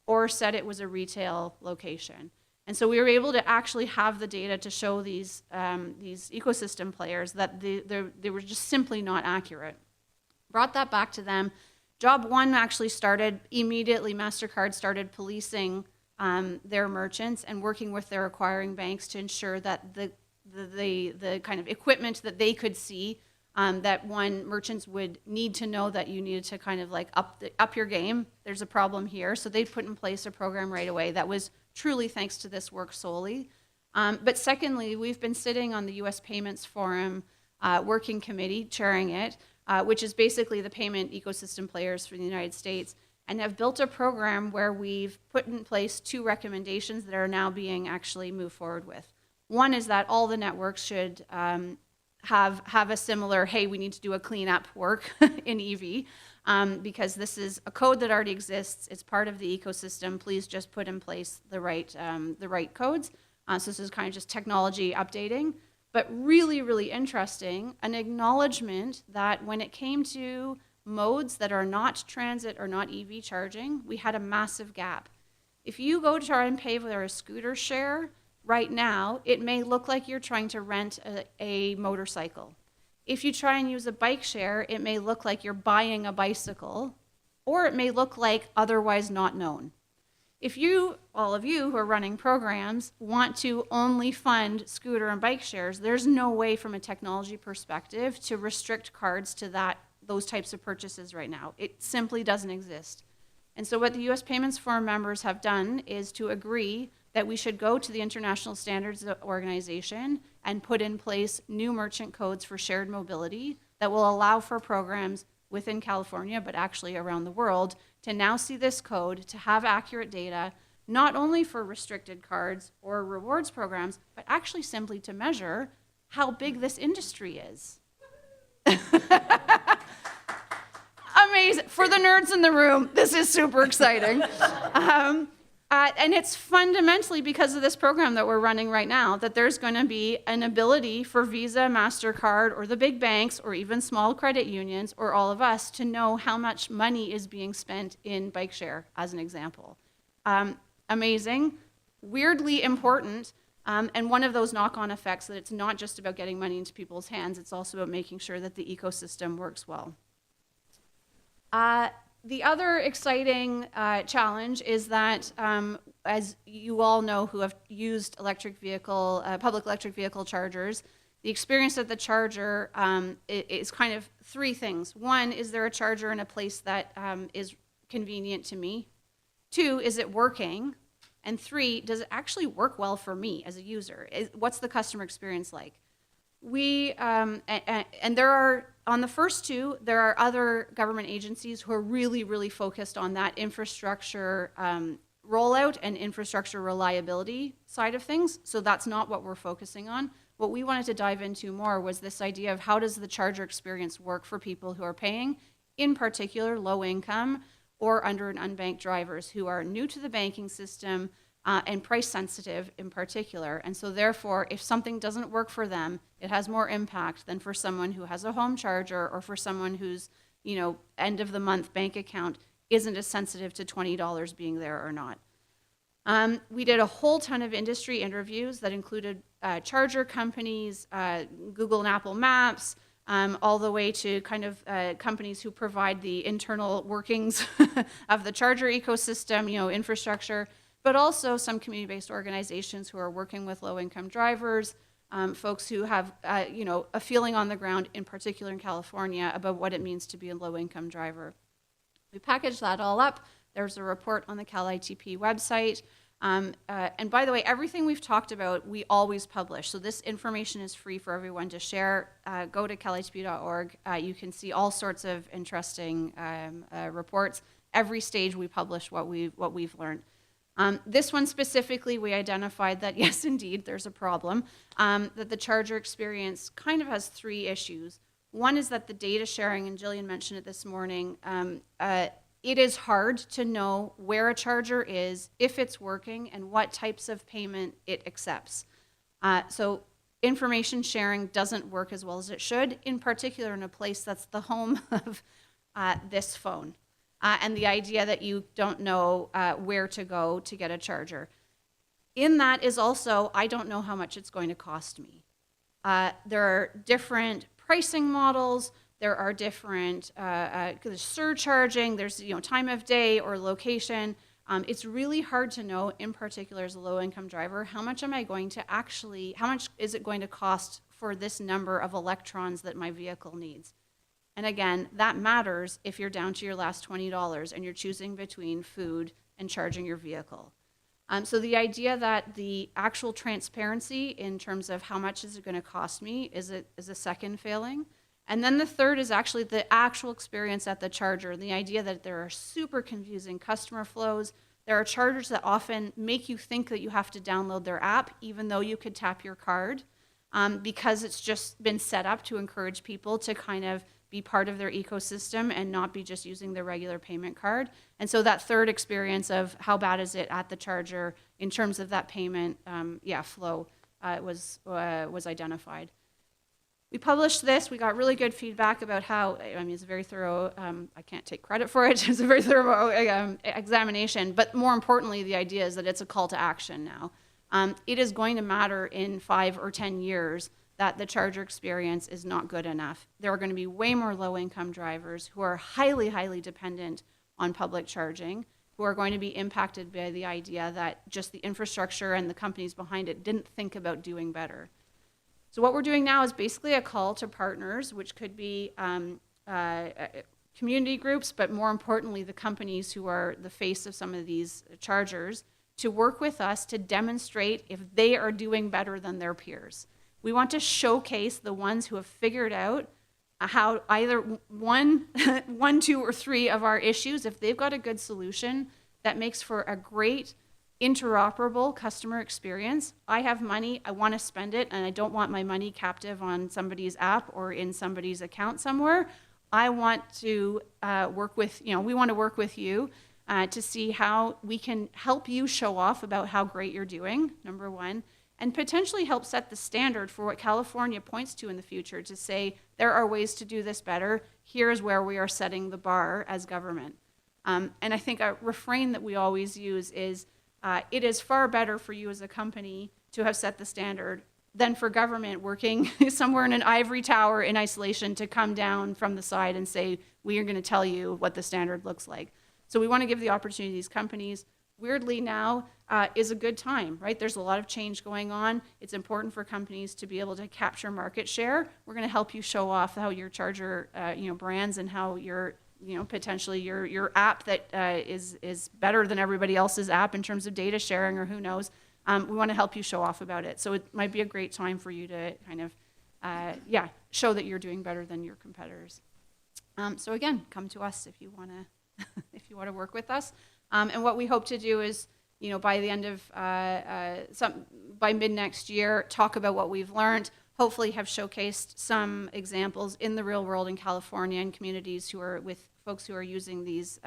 or said it was a retail location. And so we were able to actually have the data to show these ecosystem players that they were just simply not accurate. Brought that back to them. Job one actually started immediately. MasterCard started policing their merchants and working with their acquiring banks to ensure that the kind of equipment that they could see, that merchants would need to know that you needed to kind of like up your game. There's a problem here. So they put in place a program right away that was truly thanks to this work solely. But secondly, we've been sitting on the U.S. Payments Forum Working Committee, chairing it, which is basically the payment ecosystem players for the United States, and have built a program where we've put in place 2 recommendations that are now being actually moved forward with. One is that all the networks should have a similar, hey, we need to do a cleanup work in EV, because this is a code that already exists. It's part of the ecosystem. Please just put in place the right codes. So this is kind of just technology updating. But really, really interesting, an acknowledgement that when it came to modes that are not transit or not EV charging, we had a massive gap. If you go to try and pay for a scooter share right now, it may look like you're trying to rent a motorcycle. If you try and use a bike share, it may look like you're buying a bicycle, or it may look like otherwise not known. If you, all of you who are running programs, want to only fund scooter and bike shares, there's no way from a technology perspective to restrict cards to those types of purchases right now. It simply doesn't exist. And so what the U.S. Payments Forum members have done is to agree that we should go to the International Standards Organization and put in place new merchant codes for shared mobility that will allow for programs within California, but actually around the world, to now see this code, to have accurate data, not only for restricted cards or rewards programs, but actually simply to measure how big this industry is. Amazing. For the nerds in the room, this is super exciting. And it's fundamentally because of this program that we're running right now that there's going to be an ability for Visa, MasterCard, or the big banks, or even small credit unions, or all of us to know how much money is being spent in bike share, as an example. Amazing, weirdly important, and one of those knock-on effects that it's not just about getting money into people's hands, it's also about making sure that the ecosystem works well. The other exciting challenge is that, as you all know who have used public electric vehicle chargers, the experience at the charger is kind of 3 things. 1, is there a charger in a place that is convenient to me? 2, is it working? And 3, does it actually work well for me as a user? What's the customer experience like? And there are, on the first 2, there are other government agencies who are really, really focused on that infrastructure rollout and infrastructure reliability side of things. So that's not what we're focusing on. What we wanted to dive into more was this idea of how does the charger experience work for people who are paying, in particular low income or under and unbanked drivers who are new to the banking system, and price sensitive in particular. And so therefore, if something doesn't work for them, it has more impact than for someone who has a home charger or for someone who's, end of the month bank account isn't as sensitive to $20 being there or not. We did a whole ton of industry interviews that included charger companies, Google and Apple Maps, all the way to kind of companies who provide the internal workings of the charger ecosystem, infrastructure, but also some community-based organizations who are working with low-income drivers, folks who have, a feeling on the ground, in particular in California, about what it means to be a low-income driver. We packaged that all up. There's a report on the Cal-ITP website. And by the way, everything we've talked about, we always publish. So this information is free for everyone to share. Go to calitp.org. You can see all sorts of interesting reports. Every stage we publish what we've learned. This one specifically, we identified that, yes, indeed, there's a problem, that the charger experience kind of has three issues. One is that the data sharing, and Jillian mentioned it this morning, it is hard to know where a charger is, if it's working, and what types of payment it accepts. So information sharing doesn't work as well as it should, in particular in a place that's the home of this phone. And the idea that you don't know where to go to get a charger. In that is also, I don't know how much it's going to cost me. There are different pricing models. There are different there's surcharging. There's time of day or location. It's really hard to know, in particular as a low-income driver, how much is it going to cost for this number of electrons that my vehicle needs. And again, that matters if you're down to your last $20 and you're choosing between food and charging your vehicle. So the idea that the actual transparency in terms of how much is it going to cost me is a second failing. And then the third is actually the actual experience at the charger. The idea that there are super confusing customer flows. There are chargers that often make you think that you have to download their app, even though you could tap your card, because it's just been set up to encourage people to kind of be part of their ecosystem and not be just using their regular payment card. And so that third experience of how bad is it at the charger in terms of that payment flow was identified. We published this. We got really good feedback about how, it's a very thorough, I can't take credit for it, it's a very thorough examination, but more importantly, the idea is that it's a call to action now. It is going to matter in 5 or 10 years that the charger experience is not good enough. There are going to be way more low-income drivers who are highly, highly dependent on public charging, who are going to be impacted by the idea that just the infrastructure and the companies behind it didn't think about doing better. So what we're doing now is basically a call to partners, which could be community groups, but more importantly, the companies who are the face of some of these chargers, to work with us to demonstrate if they are doing better than their peers. We want to showcase the ones who have figured out how either one, 2, or 3 of our issues, if they've got a good solution that makes for a great interoperable customer experience. I have money, I want to spend it, and I don't want my money captive on somebody's app or in somebody's account somewhere. I want to work with, we want to work with you to see how we can help you show off about how great you're doing, number one, and potentially help set the standard for what California points to in the future to say, there are ways to do this better. Here's where we are setting the bar as government. And I think a refrain that we always use is, it is far better for you as a company to have set the standard than for government working somewhere in an ivory tower in isolation to come down from the side and say, we are going to tell you what the standard looks like. So we want to give the opportunity to these companies. Weirdly now is a good time, right? There's a lot of change going on. It's important for companies to be able to capture market share. We're going to help you show off how your charger, brands and how your, potentially your app that is better than everybody else's app in terms of data sharing or who knows. We want to help you show off about it. So it might be a great time for you to kind of, show that you're doing better than your competitors. So again, come to us if you want to, if you want to work with us. And what we hope to do is, by the end of, by mid next year, talk about what we've learned, hopefully have showcased some examples in the real world in California and communities who are with folks who are using these,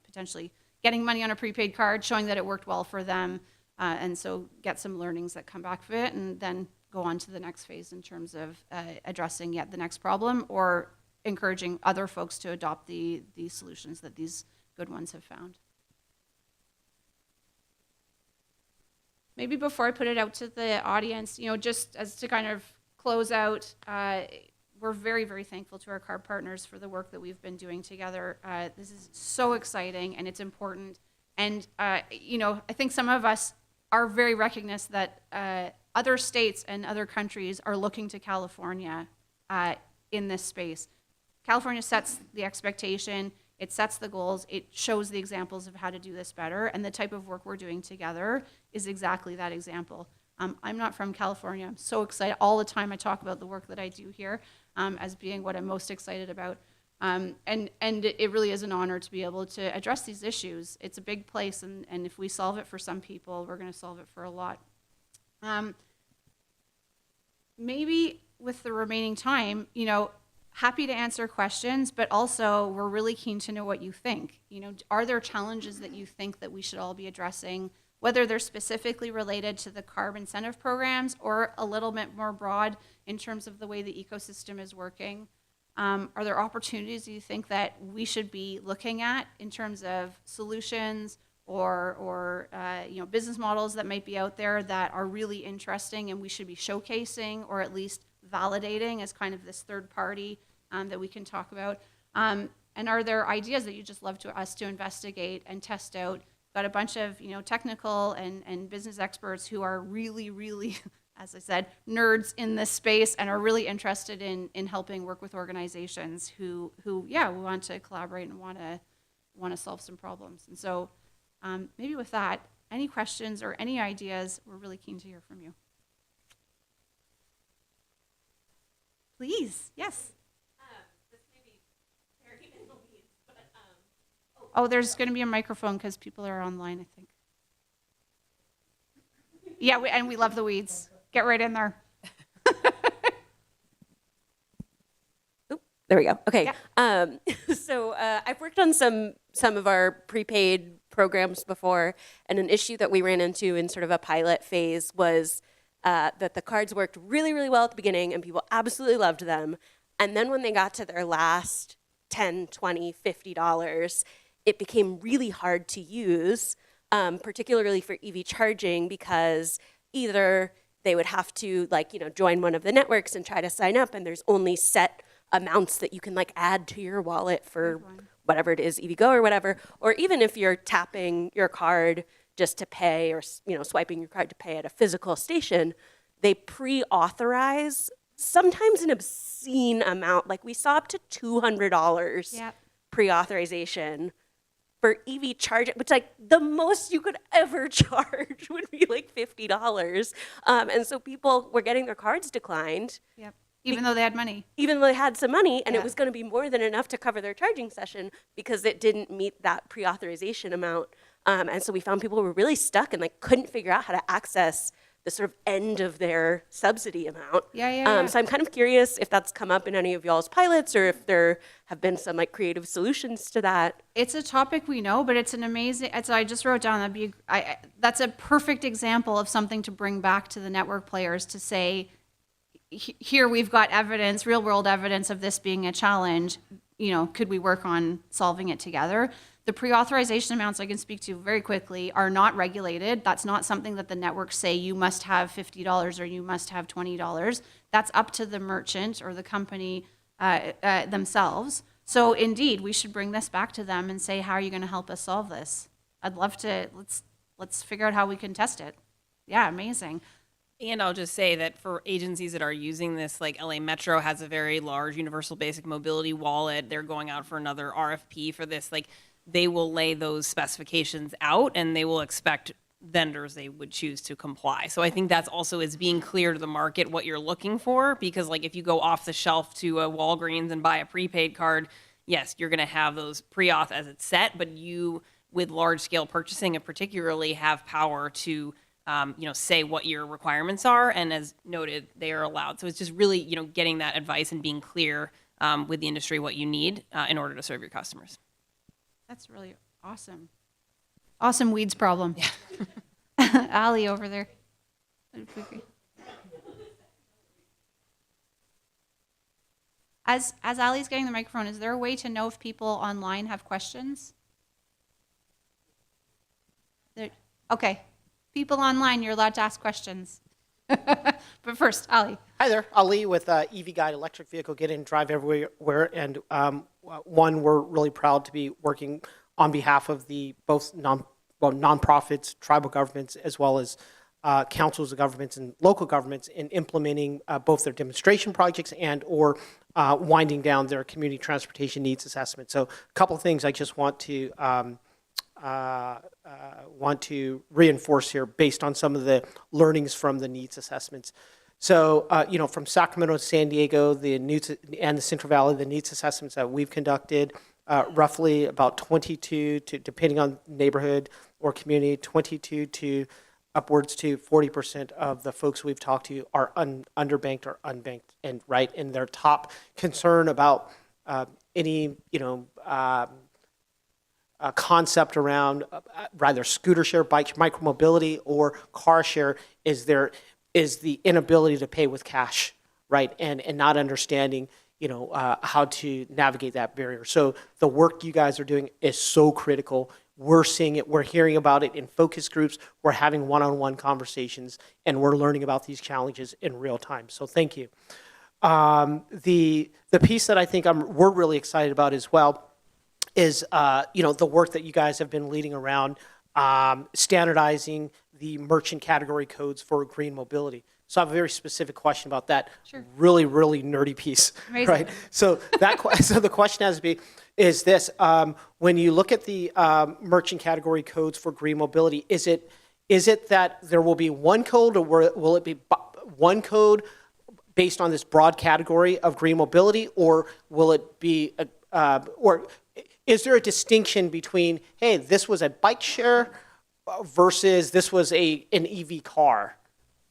potentially getting money on a prepaid card, showing that it worked well for them, and so get some learnings that come back of it, and then go on to the next phase in terms of addressing yet the next problem or encouraging other folks to adopt the solutions that these good ones have found. Maybe before I put it out to the audience, just as to kind of close out, we're very, very thankful to our CARB partners for the work that we've been doing together. This is so exciting and it's important. And, I think some of us are very recognized that other states and other countries are looking to California in this space. California sets the expectation, it sets the goals, it shows the examples of how to do this better, and the type of work we're doing together is exactly that example. I'm not from California. I'm so excited. All the time I talk about the work that I do here as being what I'm most excited about. And it really is an honor to be able to address these issues. It's a big place, and if we solve it for some people, we're going to solve it for a lot. Maybe with the remaining time, happy to answer questions, but also we're really keen to know what you think. Are there challenges that you think that we should all be addressing, whether they're specifically related to the CARB incentive programs or a little bit more broad in terms of the way the ecosystem is working? Are there opportunities you think that we should be looking at in terms of solutions or business models that might be out there that are really interesting and we should be showcasing or at least validating as kind of this third party that we can talk about? And are there ideas that you just love us to investigate and test out? Got a bunch of technical and business experts who are really, really, as I said, nerds in this space and are really interested in helping work with organizations who want to collaborate and want to solve some problems. And so maybe with that, any questions or any ideas, we're really keen to hear from you. Please, yes. This may be very in the weeds, but Oh, there's going to be a microphone because people are online, I think. Yeah, and we love the weeds. Get right in there. there we go. Okay. Yeah. So I've worked on some of our prepaid programs before, and an issue that we ran into in sort of a pilot phase was that the cards worked really, really well at the beginning and people absolutely loved them. And then when they got to their last $10, $20, $50, it became really hard to use, particularly for EV charging, because either they would have to join one of the networks and try to sign up, and there's only set amounts that you can add to your wallet for whatever it is, EVgo or whatever, or even if you're tapping your card just to pay or swiping your card to pay at a physical station, they pre-authorize sometimes an obscene amount. Like we saw up to $200 pre-authorization for EV charging, which the most you could ever charge would be $50. And so people were getting their cards declined. Yep. Even though they had money. Even though they had some money, and it was going to be more than enough to cover their charging session because it didn't meet that pre-authorization amount. And so we found people were really stuck and couldn't figure out how to access the sort of end of their subsidy amount. So I'm kind of curious if that's come up in any of y'all's pilots or if there have been some creative solutions to that. It's a topic we know, but it's an amazing, I just wrote down, that's a perfect example of something to bring back to the network players to say, here we've got evidence, real world evidence of this being a challenge. Could we work on solving it together? The pre-authorization amounts I can speak to very quickly are not regulated. That's not something that the networks say you must have $50 or you must have $20. That's up to the merchant or the company themselves. So indeed, we should bring this back to them and say, how are you going to help us solve this? I'd love to, let's figure out how we can test it. Yeah, amazing. And I'll just say that for agencies that are using this, LA Metro has a very large universal basic mobility wallet. They're going out for another RFP for this. They will lay those specifications out and they will expect vendors they would choose to comply. So I think that's also is being clear to the market what you're looking for, because if you go off the shelf to a Walgreens and buy a prepaid card, yes, you're going to have those pre-auth as it's set, but you, with large scale purchasing, and particularly have power to say what your requirements are, and as noted, they are allowed. So it's just really, getting that advice and being clear with the industry what you need in order to serve your customers. That's really awesome. Awesome weeds problem. Yeah. Ali over there. As Ali's getting the microphone, is there a way to know if people online have questions? Okay. People online, you're allowed to ask questions. But first, Ali. Hi there, Ali with EV Guide Electric Vehicle Get In, Drive Everywhere, and one, we're really proud to be working on behalf of the both nonprofits, tribal governments, as well as councils of governments and local governments in implementing both their demonstration projects and or winding down their community transportation needs assessment. So a couple of things I just want to reinforce here based on some of the learnings from the needs assessments. So, from Sacramento to San Diego, and the Central Valley, the needs assessments that we've conducted, roughly about 22 to, depending on neighborhood or community, 22 to upwards to 40% of the folks we've talked to are underbanked or unbanked, and their top concern about any, concept around rather scooter share, bike, micromobility, or car share is the inability to pay with cash, right? And not understanding, how to navigate that barrier. So the work you guys are doing is so critical. We're seeing it, we're hearing about it in focus groups, we're having one-on-one conversations, and we're learning about these challenges in real time. So thank you. The piece that I think we're really excited about as well is the work that you guys have been leading around standardizing the merchant category codes for green mobility. So I have a very specific question about that. Sure. Really, really nerdy piece. Amazing. Right? So so the question has to be, is this, when you look at the merchant category codes for green mobility, is it that there will be one code, or will it be one code based on this broad category of green mobility, or will it be, or is there a distinction between, hey, this was a bike share versus this was an EV car,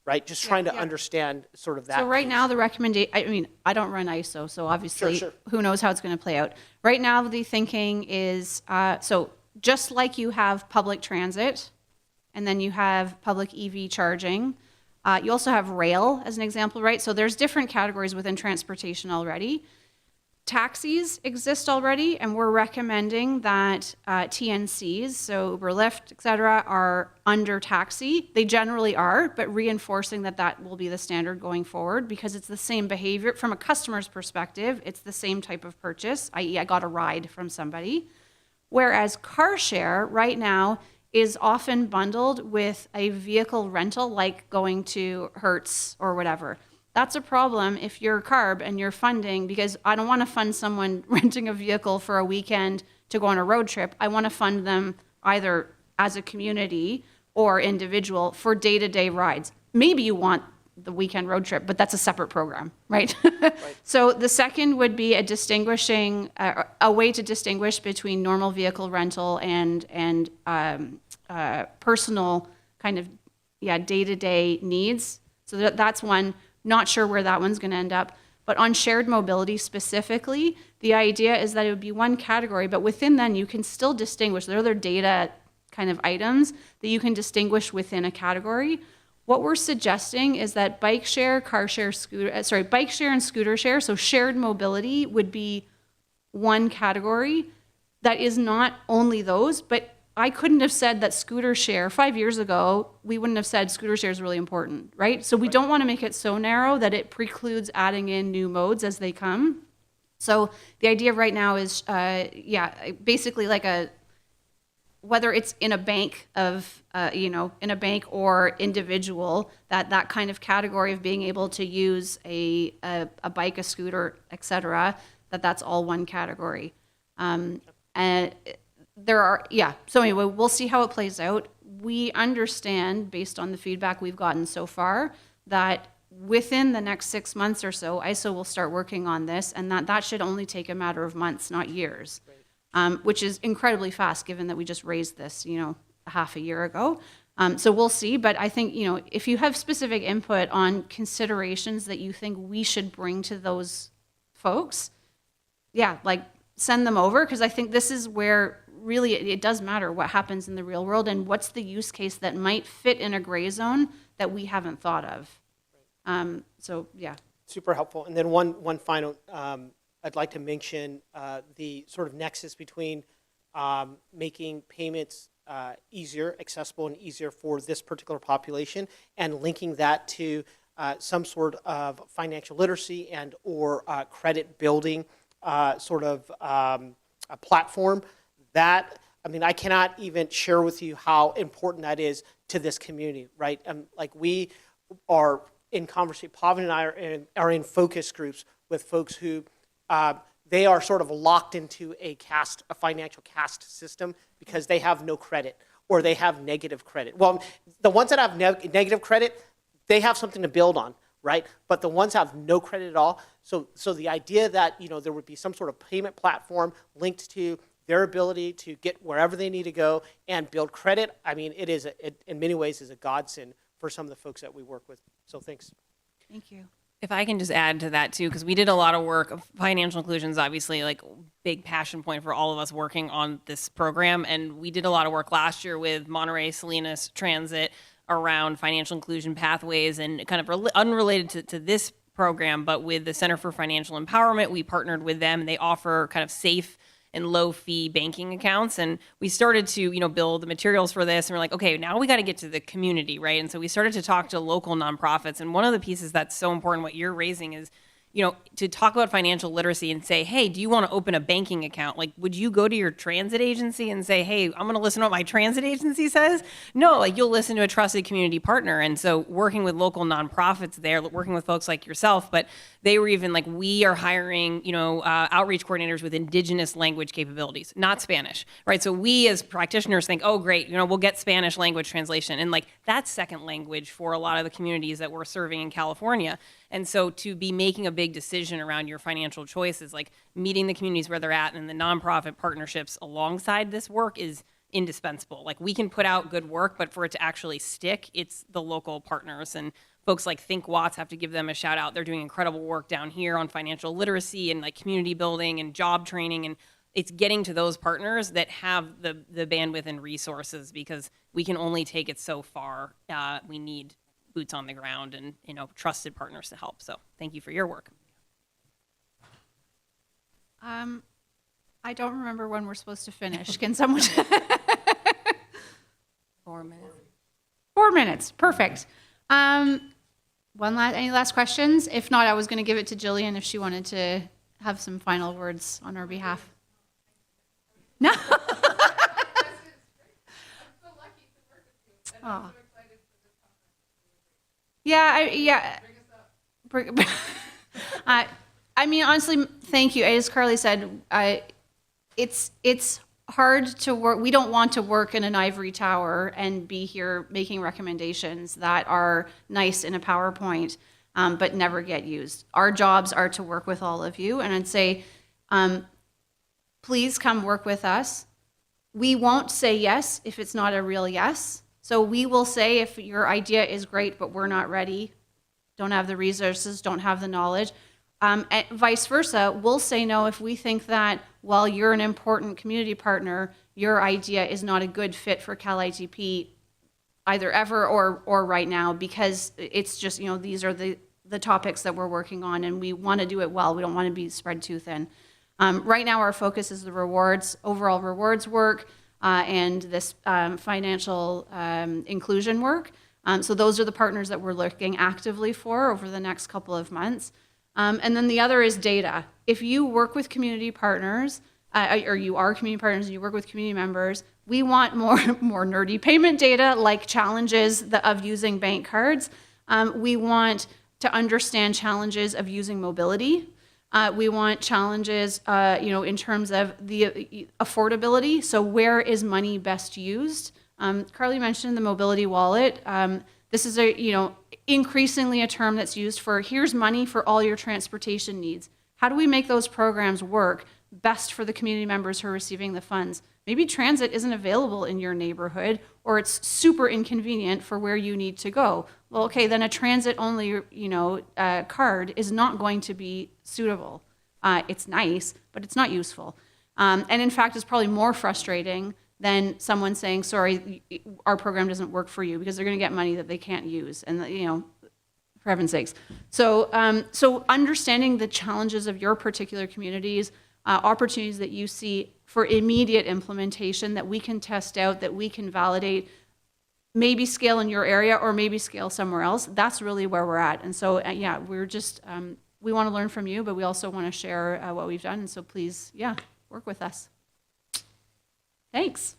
right? Just trying to understand sort of that. So right piece. now, the recommendation, I don't run ISO, so obviously Sure. who knows how it's going to play out. Right now, the thinking is, so just like you have public transit, and then you have public EV charging, you also have rail as an example, right? So there's different categories within transportation already. Taxis exist already, and we're recommending that TNCs, so Uber, Lyft, et cetera, are under taxi. They generally are, but reinforcing that will be the standard going forward, because it's the same behavior. From a customer's perspective, it's the same type of purchase, i.e. I got a ride from somebody. Whereas car share right now is often bundled with a vehicle rental, like going to Hertz or whatever. That's a problem if you're CARB and you're funding, because I don't want to fund someone renting a vehicle for a weekend to go on a road trip. I want to fund them either as a community or individual for day-to-day rides. Maybe you want the weekend road trip, but that's a separate program, right? So the second would be a way to distinguish between normal vehicle rental and personal kind of, day-to-day needs. So that's one. Not sure where that one's going to end up. But on shared mobility specifically, the idea is that it would be one category, but within then you can still distinguish. There are other data kind of items that you can distinguish within a category. What we're suggesting is that bike share, bike share and scooter share, so shared mobility would be one category that is not only those, but I couldn't have said that scooter share 5 years ago. We wouldn't have said scooter share is really important, right? So we don't want to make it so narrow that it precludes adding in new modes as they come. So the idea right now is, basically like whether it's in a bank in a bank or individual, that kind of category of being able to use a bike, a scooter, et cetera, that's all one category. And so anyway, we'll see how it plays out. We understand, based on the feedback we've gotten so far, that within the next 6 months or so, ISO will start working on this, and that should only take a matter of months, not years, which is incredibly fast, given that we just raised this, half a year ago. So we'll see, but I think, if you have specific input on considerations that you think we should bring to those folks, send them over, because I think this is where really it does matter what happens in the real world and what's the use case that might fit in a gray zone that we haven't thought of. Super helpful. And then one final, I'd like to mention the sort of nexus between making payments easier, accessible and easier for this particular population, and linking that to some sort of financial literacy and or credit building sort of a platform. That, I mean, I cannot even share with you how important that is to this community, right? Like we are in conversation, Pavan and I are in focus groups with folks who they are sort of locked into a financial caste system because they have no credit or they have negative credit. Well, the ones that have negative credit, they have something to build on, right? But the ones that have no credit at all, so the idea that, you know, there would be some sort of payment platform linked to their ability to get wherever they need to go and build credit, I mean, it in many ways is a godsend for some of the folks that we work with. So thanks. Thank you. If I can just add to that too, because we did a lot of work. Financial inclusion is obviously like big passion point for all of us working on this program, and we did a lot of work last year with Monterey Salinas Transit around financial inclusion pathways, and kind of unrelated to this program, but with the Center for Financial Empowerment, we partnered with them, and they offer kind of safe and low fee banking accounts. And we started to, you know, build the materials for this. And we're like, okay, now we got to get to the community, right? And so we started to talk to local nonprofits. And one of the pieces that's so important, what you're raising is, you know, to talk about financial literacy and say, hey, do you want to open a banking account? Like, would you go to your transit agency and say, hey, I'm going to listen to what my transit agency says? No, like you'll listen to a trusted community partner. And so working with local nonprofits there, working with folks like yourself, but they were even like, we are hiring, you know, outreach coordinators with indigenous language capabilities, not Spanish, right? So we as practitioners think, oh, great, you know, we'll get Spanish language translation. And like that's second language for a lot of the communities that we're serving in California. And so to be making a big decision around your financial choices, like meeting the communities where they're at, and the nonprofit partnerships alongside this work is indispensable. Like we can put out good work, but for it to actually stick, it's the local partners. And folks like Think Watts, have to give them a shout out. They're doing incredible work down here on financial literacy and like community building and job training. And it's getting to those partners that have the bandwidth and resources, because we can only take it so far. We need boots on the ground and, you know, trusted partners to help. So thank you for your work. I don't remember when we're supposed to finish. Can someone? 4 minutes. 4 minutes, perfect. Any last questions? If not, I was going to give it to Jillian if she wanted to have some final words on our behalf. No. Oh. Yeah. I mean, honestly, thank you. As Carley said, it's hard to work. We don't want to work in an ivory tower and be here making recommendations that are nice in a PowerPoint, but never get used. Our jobs are to work with all of you, and I'd say, please come work with us. We won't say yes if it's not a real yes. So we will say if your idea is great, but we're not ready, don't have the resources, don't have the knowledge. And vice versa, we'll say no if we think that while you're an important community partner, your idea is not a good fit for Cal-ITP either ever or right now, because it's just, you know, these are the topics that we're working on, and we want to do it well. We don't want to be spread too thin. Right now, our focus is the overall rewards work, and this financial inclusion work. So those are the partners that we're looking actively for over the next couple of months. And then the other is data. If you work with community partners, or you are community partners and you work with community members, we want more nerdy payment data, like challenges of using bank cards. We want to understand challenges of using mobility. We want challenges, in terms of the affordability. So where is money best used? Carley mentioned the mobility wallet. This is increasingly a term that's used for here's money for all your transportation needs. How do we make those programs work best for the community members who are receiving the funds? Maybe transit isn't available in your neighborhood, or it's super inconvenient for where you need to go. Well, okay, then a transit-only, card is not going to be suitable. It's nice, but it's not useful. And in fact, it's probably more frustrating than someone saying, sorry, our program doesn't work for you, because they're going to get money that they can't use. And, for heaven's sakes. So understanding the challenges of your particular communities, opportunities that you see for immediate implementation that we can test out, that we can validate, maybe scale in your area or maybe scale somewhere else. That's really where we're at. And so, yeah, we're just, we want to learn from you, but we also want to share what we've done. And so please, yeah, work with us. Thanks.